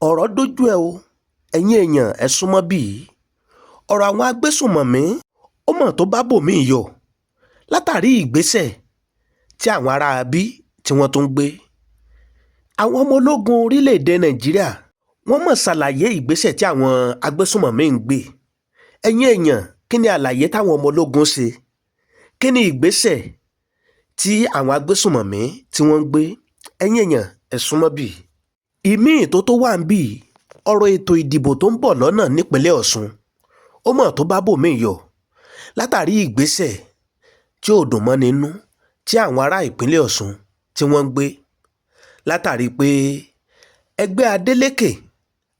ọ̀rọ̀ dójú ẹ̀ o ẹ̀yin èèyàn ẹ̀ súnmọ́ bíi ọ̀rọ̀ àwọn agbésùnmọ̀mí ó mọ̀ tó bá bòmíì yọ látàrí ìgbésẹ̀ tí àwọn aráabí tí wọ́n tún gbé. àwọn ọmọ ológun orílẹ̀‐èdè nàìjíríà wọ́n mọ̀ ṣàlàyé ìgbésẹ̀ tí àwọn agbésùnmọ̀mí ń gbé. ẹ̀yin èèyàn kí ni àlàyé táwọn ọmọ ológun ṣe? kí ni ìgbésẹ̀ tí àwọn agbésùnmọ̀mí tí wọ́n ń gbé? ẹ̀yin èèyàn ẹ̀ súnmọ́ bíi ìmíì tó wà ń bì ọ̀rọ̀ ètò ìdìbò tó ń bọ̀ lọ́nà nípínlẹ̀ ọ̀ṣun ó mọ̀ tó bá bòmíì yọ látàrí ìgbésẹ̀ tí ò dùn mọ́ni nínú tí àwọn ará ìpínlẹ̀ ọ̀ṣun tí wọ́n ń gbé látàrí pé ẹgbẹ́ adeleke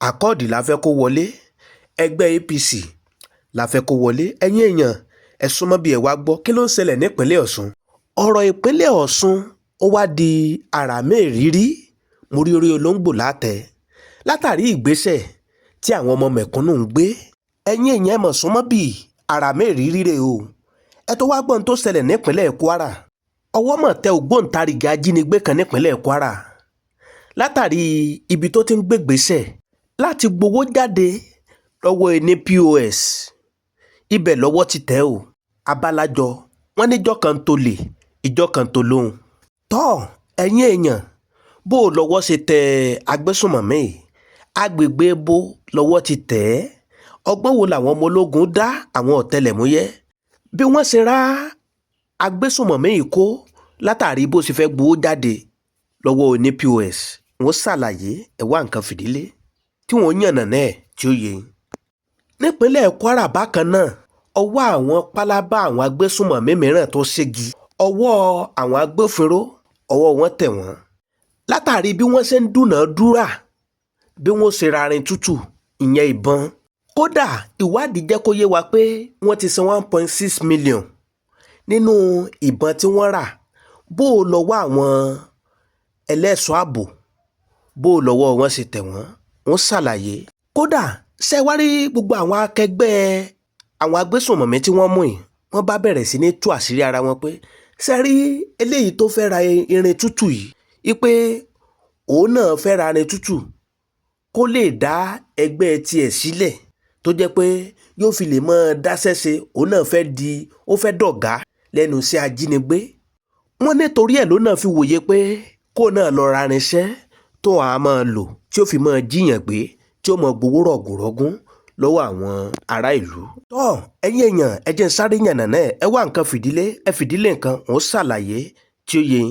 àkọ́ọ̀dì la fẹ́ kó wọlé, ẹgbẹ́ apc la fẹ́ kó wọlé. ẹ̀yin èèyàn ẹ súnmọ́ bí ẹ wá gbọ́ kí ló ń ṣẹlẹ̀ nípínlẹ̀ ọ̀ṣun. ọ̀rọ̀ ìpínlẹ̀ ọ̀ṣun ó wá di àràmẹ́ẹ̀rírí mórí orí olóńgbò látẹ̀ látàrí ìgbésẹ̀ tí àwọn ọmọ mẹ̀kúnnù ń gbé. ẹ̀yin èèyàn ẹ mọ̀ súnmọ́ bí àràmẹ́ẹ̀rírí rè o. ẹ tó wá gbọ́n tó ṣẹlẹ̀ nípínlẹ̀ kwara. ọwọ́ mọ̀ tẹ ògbóǹtarìgì ajínigbé kan nípínlẹ̀ kwara látàrí ibi tó ti ń gbégbèsè láti gbowó jáde lọ́wọ́ ẹni pos. ibẹ̀ lọ́wọ́ ti tẹ̀ o. abalajọ wọn níjọ́ kan tó lè ìjọ́ kan tó lóhùn. tọ́ ẹ̀yin èèyàn bó o lọ́wọ́ ṣe tẹ agbésùnmọ̀mí agbègbè bó lọ́wọ́ ti tẹ̀ ẹ́. ọgbọ́n wo làwọn ọmọ ológun dá àwọn ọ̀tẹlẹ̀múyẹ́ bí wọ́n ṣe rá agbésùnmọ̀mí kó látàrí bó ṣe fẹ́ gbowó jáde lọ́wọ́ oní pos. wọ́n ṣàlàyé ẹ̀wá nǹkan fìdílé tí wọ́n yànnà náà tí ó yẹ. nípínlẹ̀ kwara bákan náà ọwọ́ àwọn pálábá àwọn agbésùnmọ̀mí mìíràn tó ségi ọwọ́ àwọn agbófinró ọwọ́ wọn tẹ̀ wọ́n látàrí bí wọ́n ṣe ń dúnàádúrà bí wọ́n ṣe rarin tútù ìyẹn ìbọn. kódà ìwádìí jẹ́ kó yé wa pé wọ́n ti san 1.6 million nínú ìbọn tí wọ́n rà. bó o lọ́wọ́ àwọn ẹlẹ́ṣọ́ ààbò bó o lọ́wọ́ wọn ṣe tẹ̀ wọ́n ṣàlàyé. kódà ṣẹ́wárí gbogbo àwọn akẹgbẹ́ àwọn agbésùnmọ̀mí tí wọ́n mú yìí wọ́n bá bẹ̀rẹ̀ sí ní tú àṣírí ara wọn pé ṣẹ́rí eléyìí tó fẹ́ ra irin tútù yìí pé òun náà fẹ́ ra irin tútù kó lè dá ẹgbẹ́ tiẹ̀ sílẹ̀ tó jẹ́ pé yóò fi lè máa dáṣẹ́ ṣe. òun náà ó fẹ́ dọ̀gá lẹ́nu iṣẹ́ ajínigbé. wọ́n nítorí ẹ̀ ló náà fi wòye pé kó náà lọ ra irinṣẹ́ tó a máa lò tí ó fi máa jíyàn gbé tí ó máa gbowó rọ̀gùnrọ̀gùn lọ́wọ́ àwọn ará ìlú. tọ́ ẹ̀yin èèyàn ẹ jẹ́ n sáré yànnà náà ẹ wá nǹkan fìdílé nǹkan òun ṣàlàyé tí ó yẹ yín.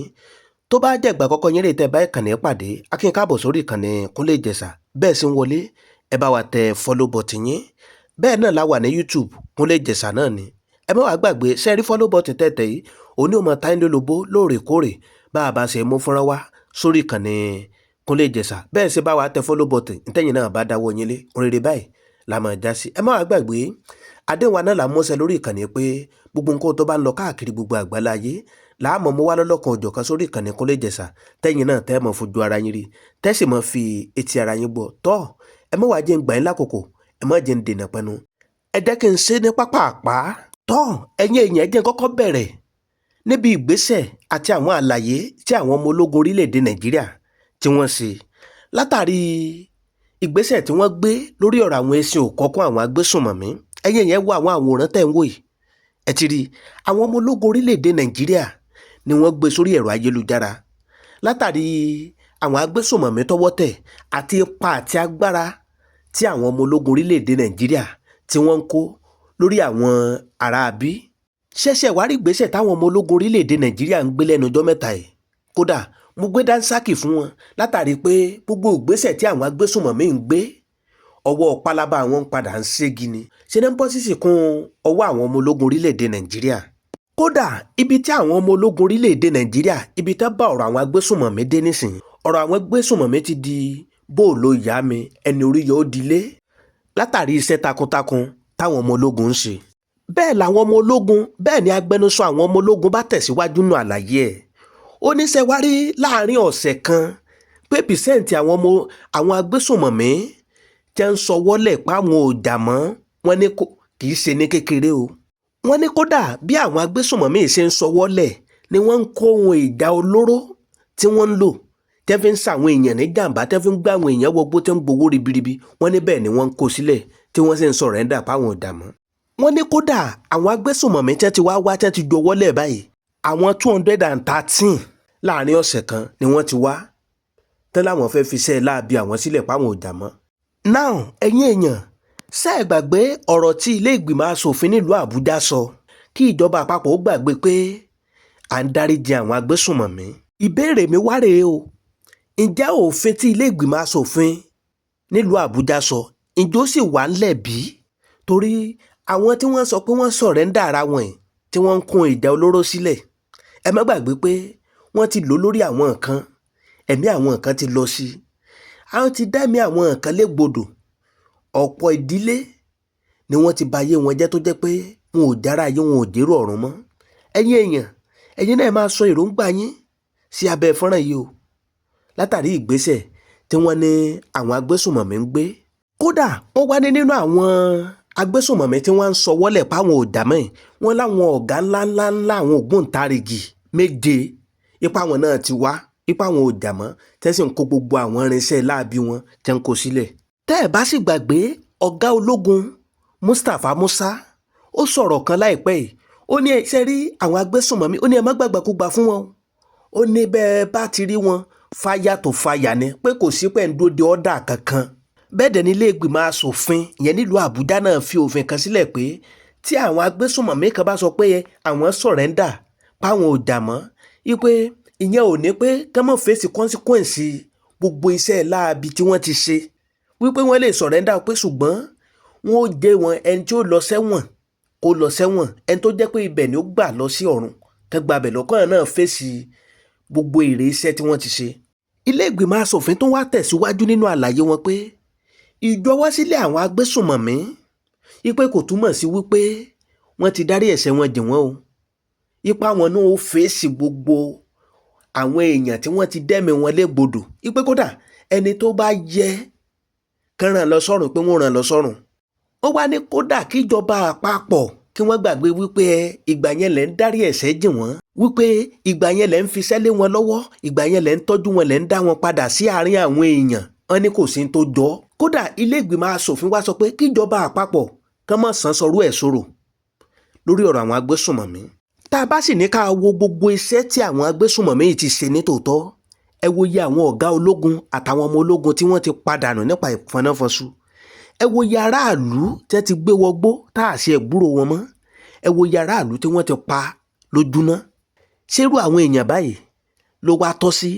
tó bá jẹ́ ìgbà àkọ́kọ́ yẹn lè tẹ́ bá ìkànnì pàdé akín káàbọ̀ sórí ìkànnì Kúnlé Ìjẹ̀ṣà bẹ́ẹ̀ sì ń wọlé ẹ bá wa tẹ follow button yín. bẹ́ẹ̀ náà la wà ní YouTube Kúnlé Ìjẹ̀ṣà náà ni. ẹ má wàá gbàgbé sẹ́ẹ̀rí follow button tẹ̀tẹ̀ yìí òun ni ó mọ táyé lólobó lóòrèkóòrè bá a bá ṣe mú fúnra wá sórí ìkànnì Kúnlé Ìjẹ̀ṣà bẹ́ẹ̀ ṣe bá wa tẹ follow button ntẹ́yìn náà bá dáwọ́ yín lé oríire báyìí la máa já sí. ẹ má wàá gbàgbé àdéhùn wa náà là ń mọ́ṣẹ́ lórí ìkànnì pé gbogbo nǹkan tó bá ń lọ káàkiri gbogbo àgbáláyé láàmú mú wá lọ́lọ́kan òjọ̀kan sórí ìkànnì Kúnlé Ìjẹ̀ṣà tẹ́yìn náà tẹ́ mọ̀ fojú ara yín rí tẹ́sí mọ̀ fi etí ara yín gbọ́. tọ́ ẹ má wàá jẹ́ ń gbà yín lákòókò ẹ má jẹ́ ń dènà pẹ́nu ẹ jẹ́ kí n ṣe ní pápápá. tọ́ ẹ̀yin èèyàn ẹ jẹ́ n kọ́kọ́ bẹ̀rẹ̀ níbi ìgbésẹ̀ àti àwọn àlàyé tí àwọn ọmọ ológun orílẹ̀-èdè Nàìjíríà tí wọ́n ṣe látàrí ìgbésẹ̀ tí wọ́n gbé lórí ọ̀rọ̀ àwọn ẹṣin òkọ́kọ́ àwọn agbésùnmọ̀mí. ẹ̀yin èèyàn wo àwọn àwòrán tẹ̀ ń wò yìí ẹ ti rí àwọn ọmọ ológun orílẹ̀-èdè Nàìjíríà ni wọ́n gbé sórí ẹ̀rọ ayélujára látàrí àwọn agbésùnmọ̀mí tọ́wọ́ tẹ̀ àti ipa àti agbára tí àwọn ọmọ ológun orílẹ̀-èdè Nàìjíríà tí wọ́n ń kó lórí àwọn aráabí. ṣẹ̀ṣẹ̀ wá rí ìgbésẹ̀ táwọn ọmọ ológun orílẹ̀-èdè Nàìjíríà ń gbé lẹ́nu ọjọ́ mẹ́ta yìí. kódà mo gbé dánsákì fún wọn látàrí pé gbogbo ìgbésẹ̀ tí àwọn agbésùnmọ̀mí ń gbé ọwọ́ pálábá wọn padà ń ségi ni ṣe ní bọ́ sísì kún ọwọ́ àwọn ọmọ ológun orílẹ̀-èdè Nàìjíríà. kódà ibi tí àwọn ọmọ ológun orílẹ̀-èdè Nàìjíríà ibi tá bá ọ̀rọ̀ àwọn agbésùnmọ̀mí dé nísìnyí ọ̀rọ̀ àwọn agbésùnmọ̀mí ti di bóòlù ìyá mi ẹni orí yóò dilé látàrí iṣẹ́ takuntakun táwọn ọmọ ológun ń ṣe. bẹ́ẹ̀ làwọn ọmọ ológun bẹ́ẹ̀ ni agbẹnusọ àwọn ọmọ ológun bá tẹ̀síwájú nù àlàyé ẹ̀. ó ní ṣe wá rí láàrin ọ̀sẹ̀ kan pé pìsẹ́ǹtì àwọn agbésùnmọ̀mí tẹ́ ń sọwọ́lẹ̀ páwọn ò jà mọ́ wọn ní kì í ṣe ní kékeré o. wọ́n ní kódà bí àwọn agbésùnmọ̀mí ṣe ń sọwọ́lẹ̀ ni wọ́n ń kó ohun ìjà olóró tí wọ́n ń lò tẹ́ fi ń ṣàwọn èèyàn ní jàǹbá, tẹ́ fi ń gbá àwọn èèyàn wọgbó, tẹ́ ń gbowó ribiribi. Wọ́n ní bẹ́ẹ̀ ni wọ́n ń kó sílẹ̀ tí wọ́n sì ń sọ̀rẹ́ńdà páwọn ò dà mọ́. Wọ́n ní kódà àwọn agbésùnmọ̀mí tẹ́ ti wá tẹ́ ti jọ wọlé báyìí, àwọn 213 láàrin ọ̀sẹ̀ kan ni wọ́n ti wá tán láwọn fẹ́ fi iṣẹ́ láabi àwọn sílẹ̀ páwọn ò dà mọ́. Now ẹ̀yin èèyàn, ṣé ẹ gbàgbé ọ̀rọ̀ tí ilé ìgbìmọ̀ asòfin nílùú Àbújá sọ kí ìjọba àpapọ̀ ó gbàgbé pé à ń dáríjì àwọn agbésùnmọ̀mí? Ìbéèrè mi wá rèé o, ǹjẹ́ òfin tí ilé ìgbìmọ̀ asòfin nílùú Àbújá sọ ǹjẹ́ ó sì wà ńlẹ̀ bí? Torí àwọn tí wọ́n sọ pé wọ́n sọ̀rẹ́ńdà ara wọn yìí tí wọ́n ń kún ìjà olóró sílẹ̀, ẹ má gbàgbé pé wọ́n ti lò lórí àwọn nǹkan, ẹ̀mí àwọn nǹkan ti lọ sí i, àwọn ti dá ẹ̀mí àwọn nǹkan légbodò. Ọ̀pọ̀ ìdílé ni wọ́n ti ba ayé wọn jẹ́ tó jẹ́ pé wọn ò jára ayé, wọn ò dérò ọ̀run mọ́. Ẹ̀yin èèyàn, ẹ̀yin náà máa sọ èròǹgbà yín sí abẹ́ fọ́nrán yìí o, látàrí ìgbésẹ̀ tí wọ́n ní àwọn agbésùnmọ̀mí ń gbé. Kódà wọ́n wá ní nínú àwọn agbésùnmọ̀mí tí wọ́n ń sọ wọ́lẹ̀ páwọn ò dà mọ́ ẹ̀, wọ́n láwọn ọ̀gá ńláńlá àwọn ògbóǹtarìgì 7 ipá wọn náà ti wá, ipá wọn ò dà mọ́, tẹ́sí ń kó gbogbo àwọn irinṣẹ́ láabi wọn tẹ́ ń kó sílẹ̀. Tẹ́ ẹ̀ bá sì gbàgbé, ọ̀gá ológun Mustapha Musa ó sọ̀rọ̀ kan láìpẹ́ yìí, ó ní ṣe rí àwọn agbésùnmọ̀mí, ó ní ẹ má gbàgbàkúgbà fún wọn, ó ní bẹ́ẹ̀ bá ti rí wọn fáyà tó fáyà ni, pé kò sí pẹ̀ ń dóde ọ́dà kankan. Bẹ́ẹ̀ dẹ̀ ní ilé ìgbìmọ̀ asòfin ìyẹn nílùú Àbújá náà fi òfin kan sílẹ̀ pé tí àwọn agbésùnmọ̀mí kan bá sọ pé àwọn sọ̀rẹ́ńdà páwọn ò dà mọ́, wípé ìyẹn ò ní pé kán mọ̀ fèsì consequence gbogbo iṣẹ́ láabi tí wọ́n ti ṣe, wípé wọ́n lè sọ̀rẹ́ńdà pé ṣùgbọ́n wọ́n ó jẹ́ wọn ẹni tí ó lọ sẹ́wọ̀n kó lọ sẹ́wọ̀n, ẹni tó jẹ́ pé ibẹ̀ ni ó gbà lọ sí ọ̀run kán gba abẹ̀ lọ́kàn náà fèsì gbogbo èrè iṣẹ́ tí wọ́n ti ṣe. Ilé ìgbìmọ̀ asòfin tó wá tẹ̀síwájú nínú àlàyé wọn pé ìjọwọ́sílẹ̀ àwọn agbésùnmọ̀mí wípé kò túmọ̀ sí wípé wọ́n ti dárí ẹ̀ṣẹ̀ wọn jì wọ́n o, ipá wọn náà ó fèsì gbogbo àwọn èèyàn tí wọ́n ti dẹ́mi wọn légbodò, wípé kódà ẹni tó bá yẹ kán ràn lọ sọ́run pé wọ́n ràn lọ sọ́run. Ó wá ní kódà kíjọba àpapọ̀ kí wọ́n gbàgbé wípé ìgbà yẹn lẹ̀ ń dárí ẹ̀ṣẹ̀ jì wọ́n, wípé ìgbà yẹn lẹ̀ ń fiṣẹ́ lé wọn lọ́wọ́, ìgbà yẹn lẹ̀ ń tọ́jú wọn, lẹ̀ ń dá wọn padà sí àárín àwọn èèyàn. Wọ́n ní kò sí tó jọ. Kódà ilé ìgbìmọ̀ asòfin wá sọ pé kíjọba àpapọ̀ kán mọ̀ sán sọrú ẹ̀ sọ̀rọ̀ lórí ọ̀rọ̀ àwọn agbésùnmọ̀mí. Tá a bá sì ní ká wo gbogbo iṣẹ́ tí àwọn agbésùnmọ̀mí yìí ti ṣe ní tòótọ́, ẹ wo iye àwọn ọ̀gá ológun àtàwọn ọmọ ológun tí wọ́n ti padànù nípa ìfọnáfọnṣu, ẹ wo iye aráàlú tẹ́ ti gbé wọgbó tá a ṣe ẹ̀gbúrò wọn mọ́, ẹ wo iye aráàlú tí wọ́n ti pa lójúná. Ṣérú àwọn èèyàn báyìí ló wá tọ́ sí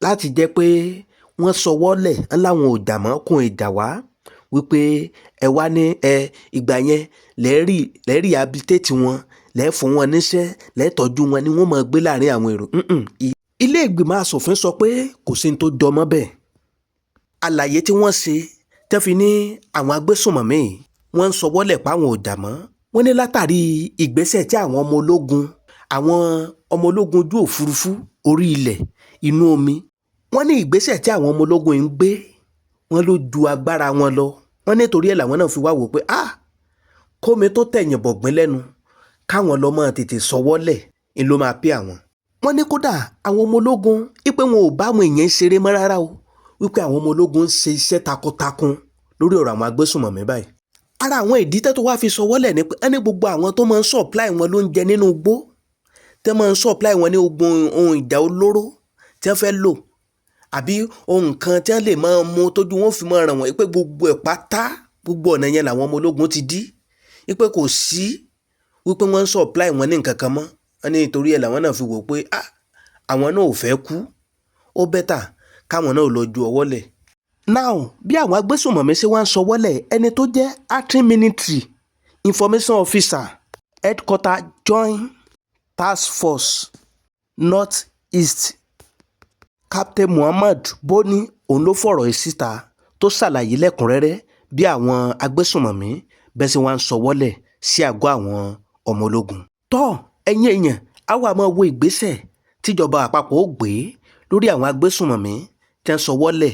láti jẹ́ pé wọ́n sọwọ́lẹ̀ ńláwọn ò dà mọ́ kún ìjà wá, wípé ẹ wá ní ìgbà yẹn lẹ́ẹ̀rí habilitate wọn, lẹ́ẹ̀ fún wọn níṣẹ́, lẹ́ẹ̀tọ́jú wọn ni wọ́n máa gbé láàrin àwọn èrò. Ilé ìgbìmọ̀ asòfin sọ pé kò sí ní tó jọmọ́ bẹ́ẹ̀. Àlàyé tí wọ́n ṣe tẹ́ fi ní àwọn agbésùnmọ̀mí wọ́n ń sọwọ́lẹ̀ páwọn ò dà mọ́, wọ́n ní látàrí ìgbésẹ̀ tí àwọn ọmọ ológun ojú òfurufú, orí ilẹ̀, inú omi, wọ́n ní ìgbésẹ̀ tí àwọn ọmọ ológun ń gbé wọ́n ló ju agbára wọn lọ. Wọ́n nítorí ẹ̀ làwọn náà fi wá wò pé kómi tó tẹ̀yìn bọ̀gbìn lẹ́nu káwọn lọ́mọ tètè sọwọ́lẹ̀ ń ló máa pé àwọn. Wọ́n ní kódà àwọn ọmọ ológun wípé wọn ò bá àwọn èèyàn ṣeré mọ́ rárá o, wípé àwọn ọmọ ológun ń ṣe iṣẹ́ takuntakun lórí ọ̀rọ̀ àwọn agbésùnmọ̀mí báyìí. Ara àwọn ìdí tó wá fi sọwọ́lẹ̀ ni pé ẹni gbogbo àwọn tó máa ń supply wọn lóúnjẹ nínú igbó, tẹ́ máa ń supply wọn ní ohun ìjà olóró tí wọ́n fẹ́ lò, àbí ohun kan tí wọ́n lè máa mú tójú wọn fi máa ràn wọ́n, pé gbogbo ẹ̀ pátá, gbogbo ọ̀nà yẹn làwọn ọmọ ológun ti dí, wípé kò sí wípé wọ́n ń supply wọn ní nǹkan kan mọ́. Wọ́n ní nítorí ẹ̀ làwọn náà fi wò pé àwọn náà ò fẹ́ kú, ó bẹ́tà káwọn náà lọ ju ọwọ́ lẹ̀. Now bí àwọn agbésùnmọ̀mí ṣe wá ń sọwọ́lẹ̀, ẹni tó jẹ́ acting military information officer headquarter joint task force north east Captain Muhammad Boni òun ló fọ̀rọ̀ yìí síta tó ṣàlàyé lẹ́kùnrẹ́rẹ́ bí àwọn agbésùnmọ̀mí bẹ́ẹ̀ sì wá ń sọwọ́lẹ̀ sí àgọ́ àwọn ọmọ ológun. Ẹ̀yin èèyàn, á wà máa wo ìgbésẹ̀ tíjọba àpapọ̀ ó gbé lórí àwọn agbésùnmọ̀mí tí wọ́n sọwọ́lẹ̀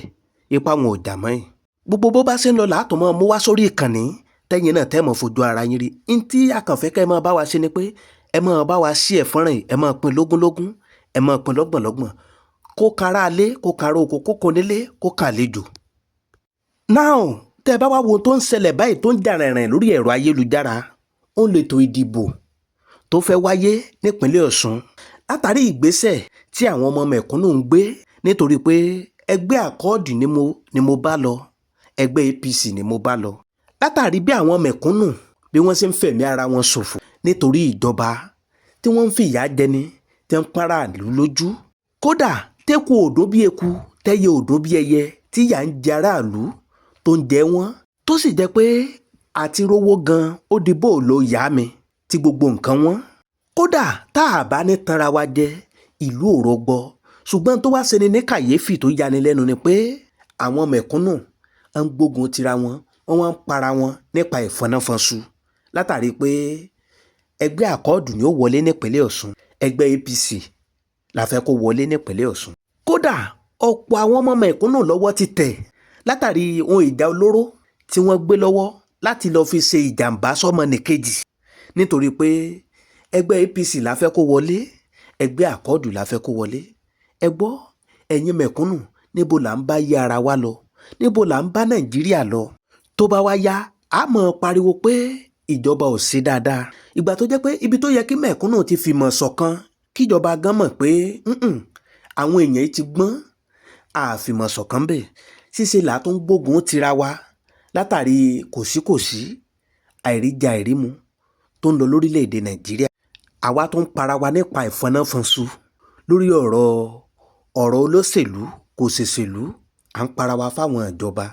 ipá wọn ò dà mọ́ ẹ̀. Gbogbo bó bá ṣe ń lọ láàtọ̀ máa mú wá sórí ìkànnì tẹ́yìn náà tẹ́ mọ̀ fojú ara yín rí. Ntí akànfẹ́ kẹ́ ẹ máa bá wa ṣe ni pé ẹ máa bá wa ṣí ẹ̀ fọ́nrán yìí, ẹ máa pín lógúnlógún, ẹ máa pín lọ́gbọ̀nlọ́gbọ̀n, kó kára alé kó kára oko kó konílé kó kàlejò. now tẹ́ ẹ bá wá wo tó ń ṣẹlẹ̀ báyìí tó ń jà rìnrìn lórí ẹ̀rọ ayélujára, ó ń lètò ìdìbò tó fẹ́ wáyé nípínlẹ̀ Ọ̀ṣun látàrí ìgbésẹ̀ tí àwọn ọmọ mẹ̀kúnnù ń gbé nítorí pé ẹgbẹ́ àkọ́ọ̀dù ni mo bá lọ, ẹgbẹ́ APC ni mo bá lọ, látàrí bí àwọn mẹ̀kúnnù bí wọ́n ṣe ń fẹ̀mí ara wọn ṣòfò nítorí ìjọba tí wọ́n ń fìyà jẹni tí ń para ìlú lójú. kódà tẹ́kù òdó bí eku tẹ́yẹ òdó bí ẹyẹ tí ìyà ń jẹ aráàlú tó ń jẹ wọ́n, tó sì jẹ́ pé àti rówó gan ó di bó ló yá mi tí gbogbo nǹkan wọ́n. kódà tá a bá ní tanra wa jẹ ìlú ò rọgbọ, ṣùgbọ́n tó wá ṣeni ní kàyéfì tó yani lẹ́nu ni pé àwọn mẹ̀kúnnù ń gbógun tira wọn, wọ́n wá ń para wọn nípa ìfọnáfọnsu látàrí pé ẹgbẹ́ àkọ́ọ̀dù ni ó wọlé nípínlẹ̀ Ọ̀ṣun, ẹgbẹ́ APC la fẹ́ kó wọlé nípínlẹ̀ Ọ̀ṣun. kódà ọ̀pọ̀ àwọn ọmọ mẹ̀kúnnù lọ́wọ́ ti tẹ̀ látàrí ohun ìjà olóró tí wọ́n gbé lọ́wọ́ láti lọ́ọ́ fi ṣe ìjàmbá sọ́mọnìkejì nítorí pé ẹgbẹ́ APC la fẹ́ kó wọlé, ẹgbẹ́ àkọ́ọ̀dù la fẹ́ kó wọlé. ẹ gbọ́ ẹ̀yin mẹ̀kúnnù, níbo là ń bá yí ara wa lọ, níbo là ń bá Nàìjíríà lọ? tó bá wá yá a mọ̀ pariwo pé ìjọba ò ṣe dáadáa, ìgbà tó jẹ́ pé ibi tó yẹ kí mẹ̀kúnnù ti fìmọ̀ ṣọ̀kan kíjọba gan mọ̀ pé àwọn èèyàn ti gbọ́n, àfìmọ̀ ṣọ̀kan bẹ́ẹ̀ ṣíṣe là tó ń gbógun tira wa látàrí kòsíkòsí àìríjà àìrímu tó ń lọ lórílẹ̀‐èdè Nàìjíríà. àwa tó ń para wa nípa ìfọnáfọnsu lórí ọ̀rọ̀ olóṣèlú kò ṣèṣèlú, à ń para wa fáwọn ìjọba.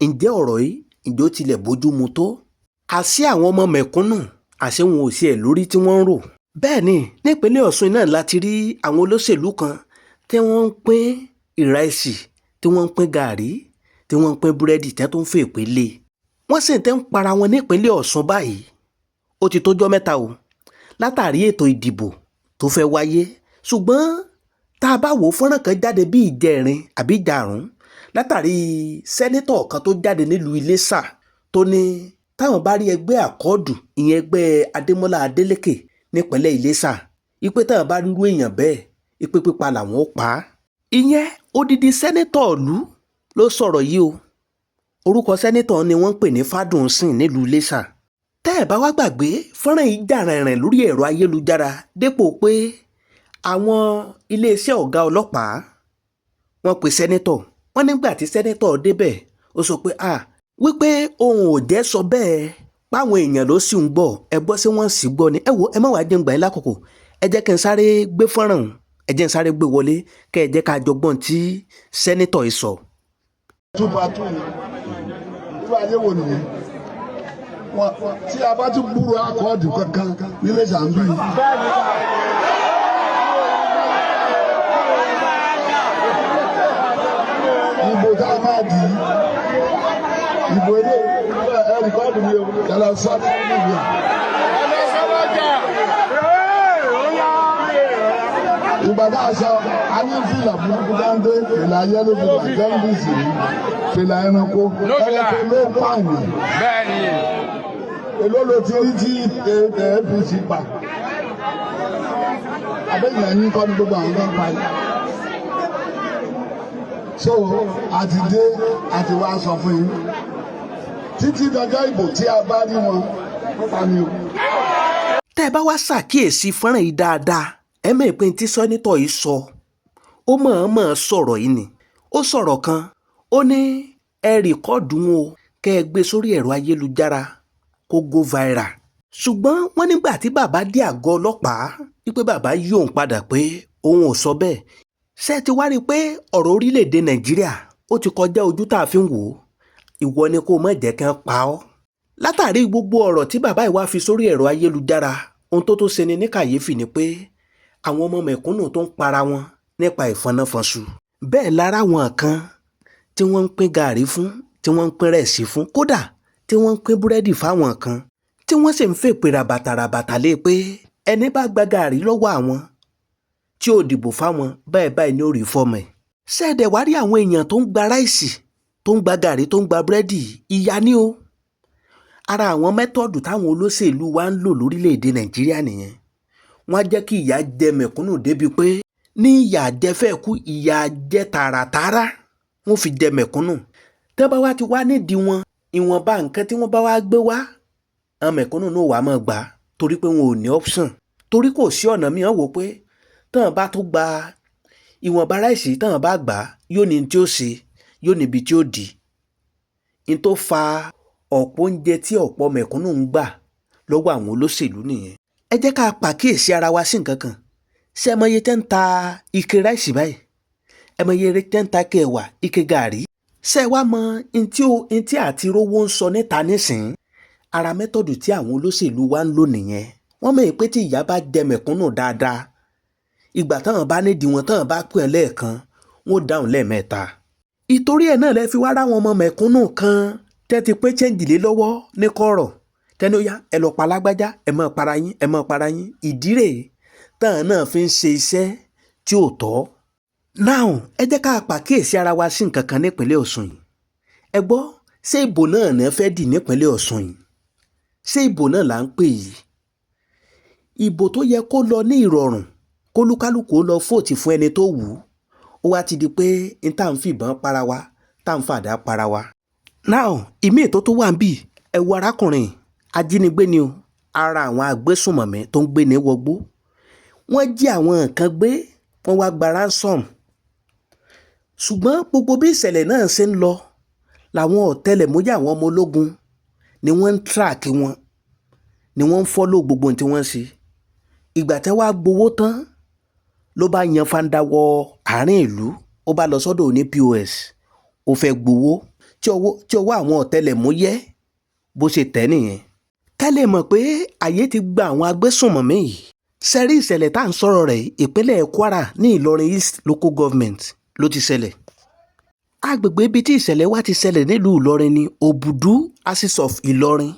ǹjẹ́ ọ̀rọ̀ yìí ǹjẹ́ ó tilẹ̀ bójú mu tó? àṣé àwọn ọmọ mẹ̀kúnnù àṣé wọn ò sí ẹ̀ lórí tí wọ́n ń rò. bẹ́ẹ̀ ni nípínlẹ̀ Ọ̀ṣun náà láti rí àwọn olóṣèlú kan tí wọ́n ń pín ìrẹsì, tí wọ́n ń pín gàárì, tí wọ́n ń pín búrẹ́dì tí wọ́n tó ń fè pé lé. wọ́n sì ń para wọn nípínlẹ̀ Ọ̀ṣun báyìí. ó ti tójọ́ mẹ́ta o látàrí ètò ìdìbò tó fẹ́ wáyé, ṣùgbọ́n tá a bá wò fọ́nrán kan jáde bí ìjẹrin àbí ìjàrún látàrí sẹ́nítọ̀ kan tó jáde nílùú Iléṣà tó ní táwọn bá rí ẹgbẹ́ àkọ́ọ̀dù, ìyẹn ẹgbẹ́ Adémọ́lá Adélékè nípínlẹ̀ Iléṣà, ipe táwọn bá rírú èèyàn bẹ́ẹ̀ ipe pípa làwọn ó pa á. ìyẹn odidi sẹ́nítọ̀ ìlú ló sọ̀rọ̀ yìí o. orúkọ sẹ́nítọ̀ ni wọ́n ń pè ní Fádùnsìn nílùú Iléṣà. tẹ́ ẹ̀ bá wá gbàgbé fọ́nrán yìí jà rìnrìn lórí ẹ̀rọ ayélujára dépò pé àwọn iléeṣẹ́ ọ̀gá ọlọ́pàá wọ́n pe sẹ́nítọ̀, wọ́n nígbà tí sẹ́nítọ̀ débẹ̀ ó sọ pé wípé òun ò jẹ́ sọ bẹ́ẹ̀ páwọn èèyàn ló sì ń gbọ́, ẹ gbọ́ sí wọ́n sì gbọ́ ni. ẹ wo ẹ má wàá jẹun gbà yín lákòókò, ẹ jẹ́ kí n sáré gbé fọ́nrán ọ̀hún, ẹ jẹ́ n sáré gbé wọlé kẹ́ ẹ jẹ́ ká jọgbọ́n tí sẹ́nítọ̀ yìí sọ. túbàtú irú ayé wo nìyẹn tí a bá tún gbúrò àkọọ́dù kankan nílé sàmbí. ìbò tá a máa dì í ìbò ilé ẹ̀rìkọ́dù ni o yàrá sọ́dọ̀ níbi à. ìbàdàn aṣọ anífìlà burúkú dáńdé fìlà yẹlò fìlà jẹ́ńdìsì fìlà ẹranko ẹranko ló ń pààyàn. bẹ́ẹ̀ni. èló ló ti rí tí APC pa abẹ́yẹn yín kọ́ ní gbogbo àwọn tó ń pa yìí. so àti dé àti wá sọ fún yín títí dọjọ́ ìbò tí a bá rí wọn pa ni o. tẹ́ ẹ bá wá ṣàkíyèsí fọ́nrán yìí dáadáa ẹ mọ̀ pé tí sẹ́nítọ̀ yìí sọ ó mọ̀ọ́mọ̀ sọ̀rọ̀ yìí ni. ó sọ̀rọ̀ kan ó ní ẹ rìkọ́ọ̀dù wọn o kẹ́ ẹ gbé sórí ẹ̀rọ ayélujára kó go viral. ṣùgbọ́n wọ́n nígbà tí bàbá dé àgọ́ ọlọ́pàá wípé bàbá yí òun padà pé òun ò sọ bẹ́ẹ̀. ṣé ẹ ti wá rí i pé ọ̀rọ̀ orílẹ̀-èdè Nàìjíríà ó ti kọjá ojú tá a fi ń wò ó. ìwọ ni kó má jẹ́ kí wọ́n pa ọ́. látàrí gbogbo ọ̀rọ̀ tí bàbá yìí wá fi sórí ẹ̀rọ ayélujára, ohun tó ṣeni ní kàyéfì ni pé àwọn ọmọ mẹ̀kúnnù tó ń para wọn nípa ìfọnáfọnsu. bẹ́ẹ̀ lára wọn kan tí wọ́n ń pín gàárì fún, tí wọ́n ń pín rẹ̀sì fún, kódà tí wọ́n ń pín búrẹ́dì fáwọn kan, tí wọ́n sì ń fèpè ràbàtàràbàtà lé pé ẹni bá gba gàárì lọ́wọ́ àwọn tí ò dìbò fáwọn báyìí báyìí ní orí fọ́ọ̀mù ẹ̀. ṣẹ́ẹ̀dẹ̀ wá rí àwọn èèyàn tó ń gba ráìsì, tó ń gba gàárì, tó ń gba búrẹ́dì, ìyà ni o. ara àwọn mẹ́tọ́ọ̀dù táwọn olóṣèlú wa ń lò lórílẹ̀‐èdè Nàìjíríà nìyẹn. wọ́n á jẹ́ kí ìyà jẹ mẹ̀kúnnù débi pé ní ìyà jẹfẹ́ kú ìyà jẹ tààràtààrà wọ́n fi jẹ mẹ̀kúnnù. Tẹ́ bá wá ti wá nídìí wọn ìwọ̀nba nǹkan tí wọ́n bá wá gbé wá àwọn mẹ̀kúnnù náà wàá máa gbà torí pé wọn ò ní option torí kò sí ọ̀nà mìíràn wò pé táwọn bá tún gba ìwọ̀nba ráìsì táwọn bá gbà yóò ní tí ó ṣe yóò níbi tí ó dì í tó fa ọ̀pọ̀ oúnjẹ tí ọ̀pọ̀ mẹ̀kúnnù ń gbà lọ́wọ́ àwọn olóṣèlú nìyẹn. Ẹ jẹ́ ká pàkíyèsí ara wa sí nǹkan kan ṣé ẹ mọ iye tẹ́ ń ta ike ráìsì báyìí ẹ mọ iye tẹ́ ń ta ike ẹ̀wà ike gàrí ṣé ẹ wá mọ ntí àti rówó ń sọ níta nísìnyí ara mẹ́tọ̀dù tí àwọn olóṣèlú wa ń lò nìyẹn. Wọ́n mọ̀ pé tí ìyà bá jẹ mẹ̀kúnnù dáadáa ìgbà táwọn bá nídìí wọn táwọn bá pè é lẹ́ẹ̀kan wọ́n dáhùn lẹ́ẹ̀mẹ́ta. Ìtorí ẹ̀ náà lẹ fi wá ráwọn ọmọ mẹ̀kúnnù kan tẹ́ ti pé chẹ́ǹjì lé lọ́wọ́ ní kọ̀rọ̀ tẹ́ni ó yá ẹ lọ pa lágbájá ẹ mọ̀ para yín ìdí rèé táwọn náà fi ń ṣe iṣẹ́ tí ò tọ́. Now ẹ jẹ́ ká pàkíyèsí ara wa sí nǹkan kan nípínlẹ̀ Ọ̀ṣun yìí. Ẹ gbọ́ ṣé ìbò náà ní fẹ́ dì nípínlẹ̀ Ọ̀ṣun yìí ṣé ìbò náà là ń pè yìí. Ìbò tó yẹ kó lọ ní ìrọ̀rùn kó lúkálùkù ó lọ fòtì fún ẹni tó wù ú ó wá ti di pé n tá à ń fìbọn para wa tá à ń fàdá para wa. Now ìmí ètò tó wà ń bì ẹ wo arákùnrin ajínigbé ni o ara àwọn agbésùnmọ̀mí tó ń gbé ní wọgbó wọ́n jí àwọn nǹkan gbé wọ́n wá gba ransom ṣùgbọ́n gbogbo bí ìṣẹ̀lẹ̀ náà ṣe ń lọ làwọn ọ̀tẹlẹ̀múyẹ́ àwọn ọmọ ológun ni wọ́n ń tíráàkì wọn ni wọ́n ń fọ́lò gbogbo ohun tí wọ́n ṣe. Ìgbà tí wọ́n á gbowó tán ló bá yan fanda wọ àárín ìlú ó bá lọ sọ́dọ̀ ní POS ó fẹ́ gbowó tí ọwọ́ àwọn ọ̀tẹlẹ̀múyẹ́ bó ṣe tẹ̀ nìyẹn. Ká lè mọ̀ pé àyè ti gba àwọn agbésùnmọ̀mí yìí. Sẹ́rí ìṣẹ̀lẹ̀ tá à ń sọ̀rọ̀ rẹ̀ ìpínlẹ̀ Kwara ní Ìlọrin East Local Government ló ti ṣẹlẹ̀. Agbègbè ibi tí ìṣẹ̀lẹ̀ wá ti ṣẹlẹ̀ nílùú Ìlọrin ní Òbùdú Axis of Ìlọrin.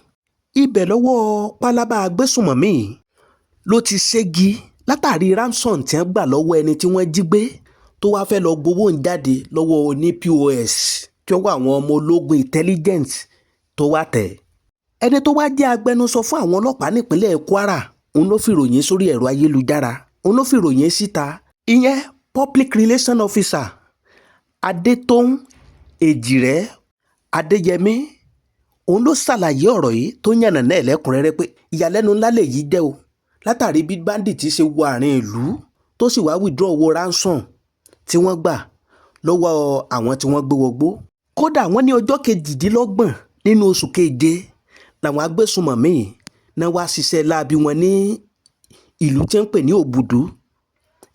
Ibẹ̀ lọ́wọ́ pálábá agbésùnmọ̀mí yìí ló ti ṣégi látàrí ransom tí wọ́n gbà lọ́wọ́ ẹni tí wọ́n jí gbé tó wá fẹ́ lọ gbowó ń jáde lọ́wọ́ ní POS tí wọ́n wá àwọn ọmọ ológun intelligence tó wá tẹ̀. Ẹni tó wá jẹ́ agbẹnusọ fún àwọn ọlọ́pàá nípínlẹ̀ Kwara òun ló fi ròyìn sórí ẹ̀rọ ayélujára òun ló fi ròyìn síta ìyẹn public relation officer Adétóun Èjìrẹ́ Adéyẹmí òun ló ṣàlàyé ọ̀rọ̀ yìí tó yànnà náà lẹ́kùnrẹ́rẹ́ pé ìyàlẹ́nu ńlá lè yí jẹ́ o látàrí bí bandit ṣe wọ àárín ìlú tó sì wá withdraw owó ransom tí wọ́n gbà lọ́wọ́ àwọn tí wọ́n gbé wọgbó. Kódà wọ́n ní ọjọ́ 28 nínú oṣù keje làwọn agbésùnmọ̀mí náà wá ṣiṣẹ́ láabi wọn ní ìlú tí ń pè ní Òbùdú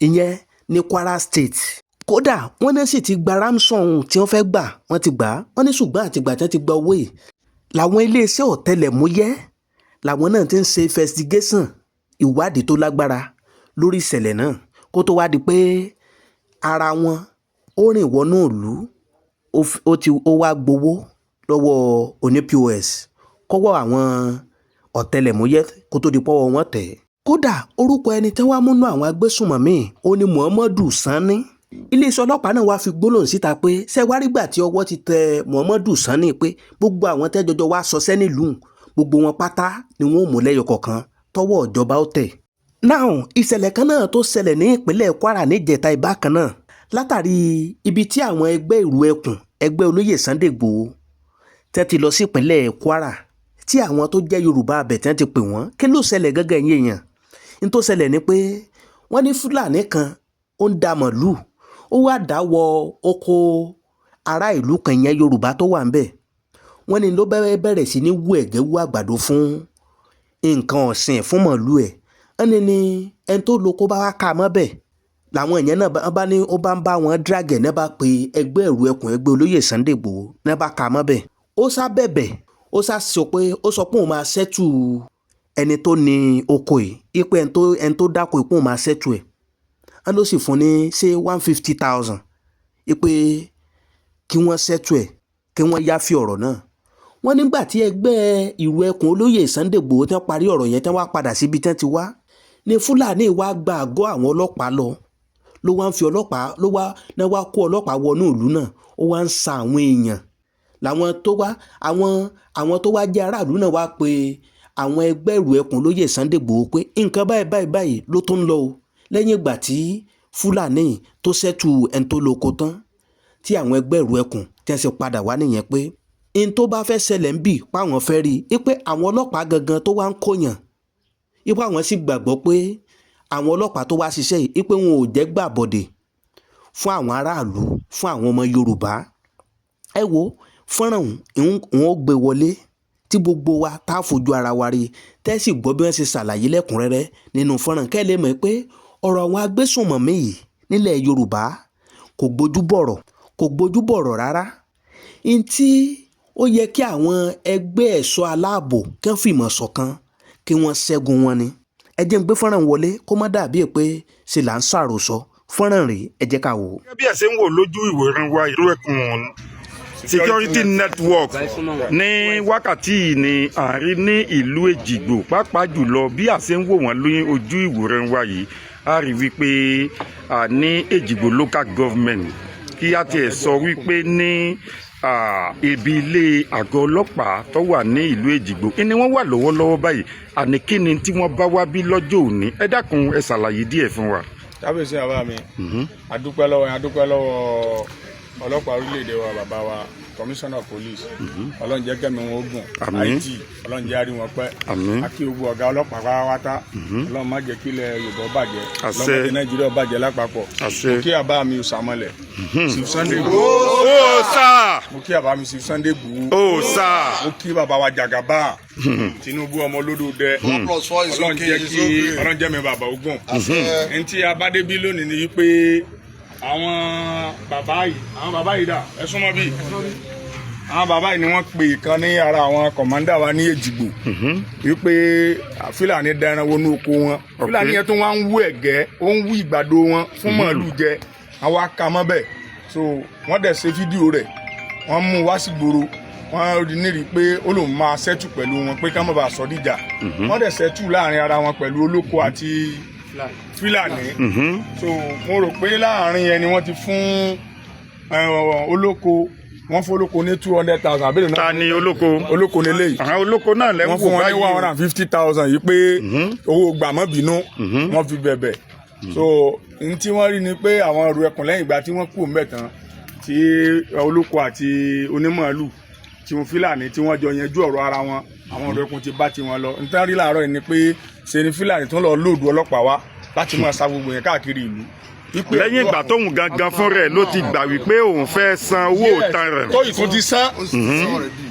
ìyẹn ní Kwara State. Kódà wọ́n náà sì ti gba ransom tí wọ́n fẹ́ gbà wọ́n ti gbà á wọ́n ní ṣùgbọ́n àtìgbà tí wọ́n ti gba owó yìí làwọn iléeṣẹ́ ọ̀tẹlẹ̀múyẹ́ làwọn náà ti ń ṣe investigation ìwádìí tó lágbára lórí ìṣẹ̀lẹ̀ náà kó tó wá di pé ara wọn ó rìn wọnú ìlú ó wá gbowó lọ́wọ́ oní POS kọ́wọ́ àwọn ọ̀tẹlẹ̀múyẹ́ kó tó di pọ́wọ́ wọn tẹ̀. Kódà orúkọ ẹni tí wọ́n á múnú àwọn agbésùnmọ̀mí ó ní Muhammadu Sani. Iléeṣẹ́ ọlọ́pàá náà wá fi gbólóhùn síta pé ṣẹ́wárí gbà tí ọwọ́ ti tẹ Muhammadu Sani pé gbogbo àwọn tẹ́jọjọ wá sọ sẹ́ni lùn gbogbo wọn pátá ni wọ́n ò mú lẹ́yọ kọ̀ọ̀kan tọwọ́ ìjọba ó tẹ̀. Now ìṣẹ̀lẹ̀ kan náà tó ṣẹlẹ̀ ní ìpínlẹ̀ Kwara níjẹta ìbákan náà látàrí ibi tí àwọn ẹgbẹ́ ìrù ẹkùn ẹgbẹ́ olóyè Sunday Igboho tẹ́ ti lọ sí ìpínlẹ̀ Kwara tí àwọn tó jẹ́ Yorùbá abẹ̀ tẹ́ ti pè wọ́n kí ló ṣẹlẹ̀ gẹ́gẹ́ yín èèyàn. Ní tó ṣẹlẹ̀ ni pé wọ́n ní Fúlàní kan ó ń da màlúù ó wá dá wọ oko ará ìlú kan yẹn Yorùbá tó wà ń bẹ̀. Wọ́n ní ló bẹ̀rẹ̀ sí ní wú ẹ̀gẹ́ wú àgbàdo fún nǹkan ọ̀sìn fún màlúù ẹ̀. Ẹni ni ẹni tó lóko bá wá ká mọ́ bẹ̀ làwọn èèyàn náà bá ní ó bá ń bá wọn dragẹ̀ náà bá pe ẹgbẹ́ ìrù ẹkùn ẹgbẹ́ olóyè Sunday Igboho náà bá ká mọ́ bẹ̀. Ó sá bẹ̀bẹ̀ ó sọ pé òun máa ṣẹ́tù ẹni tó ní oko yìí ipe ẹni tó dáko ìpò òun máa ṣẹ́tù ẹ̀. Wọ́n ló sì fún ní ṣé 150,000 ipe kí wọ́n ṣẹ́tù ẹ̀ kí wọ́n yáfi ọ̀rọ̀ náà. Wọ́n nígbà tí ẹgbẹ́ ìrù ẹkùn olóyè Sunday Igboho tí wọ́n parí ọ̀rọ̀ yẹn tí wọ́n wá padà síbi tí wọ́n ti wá ní Fúlàní wá gba àgọ́ àwọn ọlọ́pàá ló wá ń fi ọlọ́pàá náà wá kó ọlọ́pàá wọnú ìlú náà ó wá ń sa àwọn èèyàn làwọn àwọn tó wá jẹ́ aráàlú náà wá pé àwọn ẹgbẹ́ ìrù ẹkùn olóyè Sunday Igboho pé nǹkan báyìí ló tó ń lọ o lẹ́yìn ìgbà tí Fúlàní tó ṣẹ́tù ẹni tó lóko tán tí àwọn ẹgbẹ́ ìrù ẹkùn tí wọ́n sì padà wá nìyẹn pé n tó bá fẹ́ ṣẹlẹ̀ ń bì páwọn fẹ́ rí i pé àwọn ọlọ́pàá gangan tó wá ń kóyàn ipò àwọn sì gbàgbọ́ pé àwọn ọlọ́pàá tó wá ṣiṣẹ́ yìí pé wọn ò jẹ́ gbàbọ̀dẹ̀ fún àwọn aráàlú fún àwọn ọmọ Yorùbá. Ẹ wo fọ́nrán òun ó gbé wọlé tí gbogbo wa tá a fojú ara wa rí tẹ́sí gbọ́ bí wọ́n ṣe ṣàlàyé lẹ́kùnrẹ́rẹ́ nínú fọ́nrán kẹ́ lè mọ̀ pé ọ̀rọ̀ àwọn agbésùnmọ̀mí yìí nílẹ̀ Yorùbá kò gbójú bọ̀rọ̀ rárá. n tí ó yẹ kí àwọn ẹgbẹ́ ẹ̀ṣọ́ aláàbò kí wọ́n fìmọ̀ ṣọ̀kan kí wọ́n ṣẹ́gun wọn ni. Ẹ jẹ́ n gbé fọ́nrán wọlé kó má dàbí pé ṣe là ń ṣàròsọ. Fọ́nrán rèé, ẹ jẹ́ ká wò ó. Bí ẹ ṣe ń wò lójú ìwòran wa ìlú Ẹkùn security network ní wákàtí ní àárín ní ìlú Èjìgbò pàápàá jùlọ bí a ṣe ń wò wọ́n lórí ojú ìwòran wa yìí a rí wípé ní Èjìgbò local government kí a tiẹ̀ sọ wípé ní ibi ilé àgọ́ ọlọ́pàá tó wà ní ìlú Èjìgbò ni wọ́n wà lọ́wọ́lọ́wọ́ báyìí àní kí ni tí wọ́n bá wá bí lọ́jọ́ òní ẹ dákun ẹ ṣàlàyé díẹ̀ fún wa. Kábíyèsí bàbá mi adúpẹ́ lọ́wọ́ ọlọ́pàá orílẹ̀-èdè wa bàbá wa commissioner of police Ọlọ́run jẹ́ kẹ́mi wọn ogun IT Ọlọ́run jẹ́ àrí wọn pẹ́ akí gbogbo ọ̀gá ọlọ́pàá pátápátá Ọlọ́run má jẹ́ kílẹ̀ Yorùbá bàjẹ́ Ọlọ́run má jẹ́ Nàìjíríà bàjẹ́ lápapọ̀ mo kí àbá mi Sàmọ́lẹ̀ Chief Sunday mo kí àbá mi Chief Sunday Igboho mo kí bàbá wa Jagaba Tinubu ọmọ olódòdẹ Ọlọ́run jẹ́ mi bàbá ogun ntí abádébí lónìí ni wípé àwọn bàbá yìí dà ẹ súnmọ́ bí àwọn bàbá yìí ni wọ́n pè kan ní ara àwọn kọ̀mọ́ndà wa ní Èjìgbò wípé Fúlàní dẹran wọnú oko wọn Fúlàní yẹn tó wá ń wú ẹ̀gẹ́ ó ń wú ìgbàdo wọn fún màálù jẹ àwọn akamọ́ bẹ̀ so wọ́n dẹ̀ ṣe fídíò rẹ̀ wọ́n mú wá sí gbòòrò wọ́n rí nírí pé ó lòun máa ṣẹ́tù pẹ̀lú wọn pé ká má bàa sọ díjà wọ́n dẹ̀ ṣẹ́tù láàrin ara wọn pẹ̀lú olóko àti Fúlàní so mo rò pé láàrin yẹn ni wọ́n ti fún olóko wọ́n fún olóko ní 200,000 àbẹ̀rẹ̀ náà. Ta ni olóko nílé yìí. àwọn olóko náà lẹ́wọ̀n wọ́n fún wọn ní 150,000 yìí pé owó gbàmọ́bínú wọ́n fi bẹ̀bẹ̀ so n tí wọ́n rí ni pé àwọn ẹrù ẹkùn lẹ́yìn ìgbà tí wọ́n kú mbẹ̀ tán tí olóko àti onímọ̀ọ́lù tí wọ́n Fúlàní tí wọ́n jọ yanjú ọ̀rọ̀ ara wọn àwọn ẹrù ẹkùn ti bá tiwọn lọ n tán rí láàárọ̀ yìí ni pé ṣe ni Fúlàní tó ń lọ lóòdù ọlọ́pàá wá láti máa sa gbogbo yẹn káàkiri ìlú. lẹ́yìn ìgbà tóun gangan fún rẹ̀ ló ti gbà wípé òun fẹ́ san owó òtan rẹ̀. tó ìtún ti san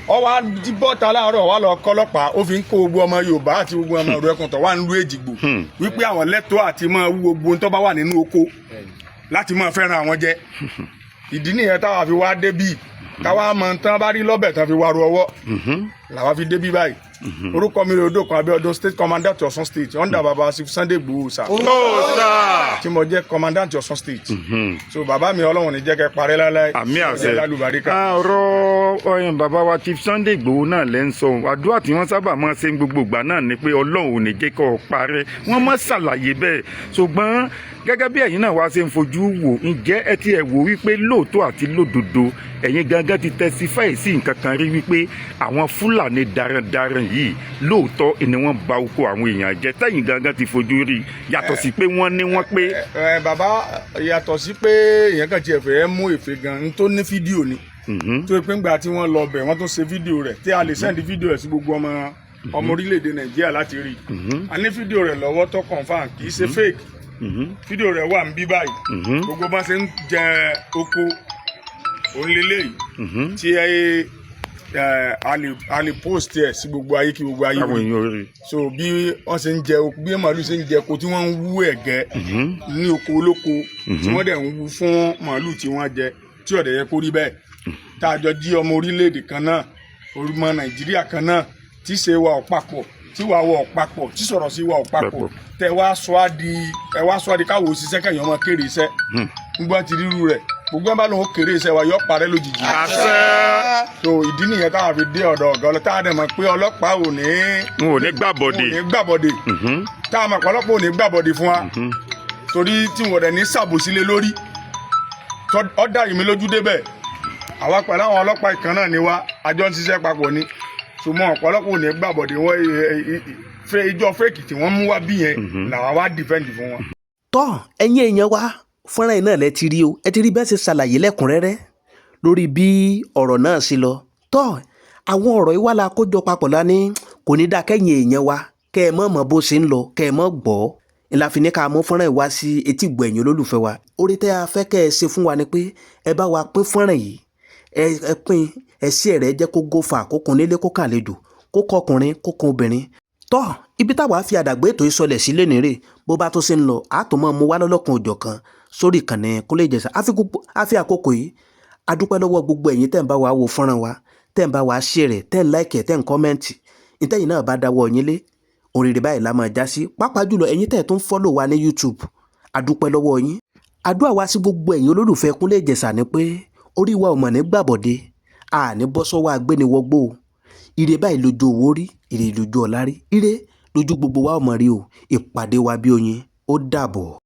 ọwọ́ bọ́ta láàárọ̀ wà lọ kọ́lọ́pàá ó fi ń kó gbogbo ọmọ Yorùbá àti gbogbo ọmọ ọ̀rọ̀ ẹkùn tó wà nílùú Èjìgbò wípé àwọn lẹ́tọ̀ọ́ àti máa wú gbogbo tó bá wà nínú oko láti máa fẹ́ràn àwọn jẹ ìdí nìyẹn táwa fi wá débì káwa mọ tán bá rí lọ́bẹ̀ tán fi wá ru ọwọ́ làwa fi débì báyìí orúkọ mi rè Odòkan Abíọ́dún state commandant Ọ̀ṣun state under baba Chief Sunday Igboho sir tí mo jẹ́ commandant Ọ̀ṣun state so bàbá mi Ọlọ́run ní jẹ́ kẹ́ parẹ́ láláì àmì àṣẹ ọ̀rọ̀ bàbá wa Chief Sunday Igboho náà lẹ́ ń sọ àdúrà tí wọ́n sábà máa ṣe gbogbo ìgbà náà ni pé Ọlọ́run ò ní jẹ́ kó parẹ́ wọ́n máa ṣàlàyé bẹ́ẹ̀ ṣùgbọ́n gẹ́gẹ́ bí ẹ̀yin náà wá ṣe ń fojú wò ǹjẹ́ ẹ ti ẹ̀ wò wípé lóòótọ́ àti lódodo ẹ̀yin gangan ti testify sí nǹkan kan rí wípé àwọn Fúlàní darandaran yìí lóòótọ́ ni wọ́n ba oko àwọn èèyàn jẹ́ tẹ̀yin gangan ti fojú rí yàtọ̀ sí pé wọ́n ní wọ́n pé. bàbá yàtọ̀ sí pé èèyàn kan tiẹ̀ fẹ́ mú èfè gan n tó ní fídíò ni tó pé ńgbà tí wọ́n lọ bẹ̀ wọ́n tó ṣe fídíò rẹ̀ tí a lè sẹ́ndí fídíò rẹ̀ sí gbogbo ọmọ orílẹ̀-èdè Nàìjíríà láti rí a ní fídíò rẹ̀ lọ́wọ́ tó confam kì í ṣe fake fídíò rẹ̀ wà ń bí báyìí gbogbo bá ṣe ń jẹ oko òǹlẹ́lẹ́yìí tí a lè post ẹ̀ sí gbogbo ayé kí gbogbo ayé rí so bí wọ́n ṣe ń jẹ bí màálù ṣe ń jẹ oko tí wọ́n ń wú ẹ̀gẹ́ ní oko olóko tí wọ́n dẹ̀ ń wú fún màálù tí wọ́n jẹ tí ọ̀dẹ̀ yẹ kó rí bẹ́ẹ̀ tá a jọ jí ọmọ orílẹ̀-èdè kan náà ọmọ Nàìjíríà kan náà tí ṣe wà ọ̀pápọ̀ tí wàá wọ ọ̀pápọ̀ tí sọ̀rọ̀ sí wà ọ̀pápọ̀ tẹ wá sọ á di káwọ́ òṣìṣẹ́ kẹyìn ọmọ kéré iṣẹ́ gbogbo ti rírú rẹ̀ gbogbo ẹ̀ bá lóun kéré iṣẹ́ wa yọ parẹ́ lójijì. so ìdí nìyẹn táwọn fi dé ọ̀dọ̀ ọ̀gá ọlọ́tà á dẹ̀ mọ̀ pé ọlọ́pàá ò ní gbàbọ̀dé táwọn mọ̀ pé ọlọ́pàá ò ní gbàbọ̀dé fún wa torí tí wọ́n dẹ̀ ní sàbòsílẹ̀ lórí ọ̀dà yìí mi lójú débẹ̀ àwa pẹ̀lú àwọn ọlọ́pàá ìkan náà ni wa àjọ ń ṣiṣẹ́ papọ̀ ni ṣùgbọ́n ọ̀pọ̀lọpọ̀ ò ní gbàbọ̀dé wọ́n ìjọ fẹ́ẹ̀kì tí wọ́n mú wá bí yẹn làwa wá dìfẹ́ǹdì fún wọn. tọ́ ẹ̀yin èèyàn wa fọ́nrán yìí náà lẹ ti rí o ẹ ti rí bẹ́ẹ̀ ṣe ṣàlàyé lẹ́kùnrẹ́rẹ́ lórí bí ọ̀rọ̀ náà ṣe lọ tọ́ àwọn ọ̀rọ̀ yìí wá la kójọ papọ̀ lání kò ní dáa kẹ́yìn èèyàn wa kẹ́ ẹ mọ̀ bó ṣe ń lọ kẹ́ ẹ mọ̀ gbọ́ ìlà fi ní ká mú fọ́nrán yìí wá sí etí ìgbọ́ ẹ̀yin olólùfẹ́ wa orí tẹ́ a fẹ́ kẹ́ ẹ ṣe fún wa ni pé ẹ bá wa pín fọ́nrán yìí ẹ pín ẹsí ẹ̀rẹ́ jẹ́ kó gófà kó kun nílé kó kàn àlejò kó kọ ọkùnrin kó kun obìnrin tọ́ ibi táwa fi àdàgbé ètò ìsọlẹ̀ sílé nírè bó bá tó ṣe ń lọ àtò mọ́ mu wá lọ́lọ́kan òjọ̀ kan sórí ìkànnì Kúnlé Ìjẹ̀ṣà àfi àkókò yìí adúpẹ́ lọ́wọ́ gbogbo ẹ̀yin tẹ́ ń bá wa wo fọ́nrán wa tẹ́ ń bá wa share tẹ́ ń like tẹ́ ń kọ́mẹ́ǹtì ìtẹ́yìn náà bá dáwọ́ yín lé òrèrè báyìí la máa já sí pàápàá jùlọ ẹ̀yin tẹ́ tún follow wa ní YouTube adúpẹ́ lọ́wọ́ yín àdúrà wa sí gbogbo ẹ̀yin olólùfẹ́ Kúnlé Ìjẹ̀ṣà ni pé orí wa ò mọ̀ ní gbàbọ̀dé àní bọ́ sọ́wọ́ agbéniwọgbó ire báyìí lójú owó rí ire lójú ọ̀la rí ire lójú gbogbo wa ò mọ̀ rí o ìpàdé wa bí oyin ó dàbọ̀.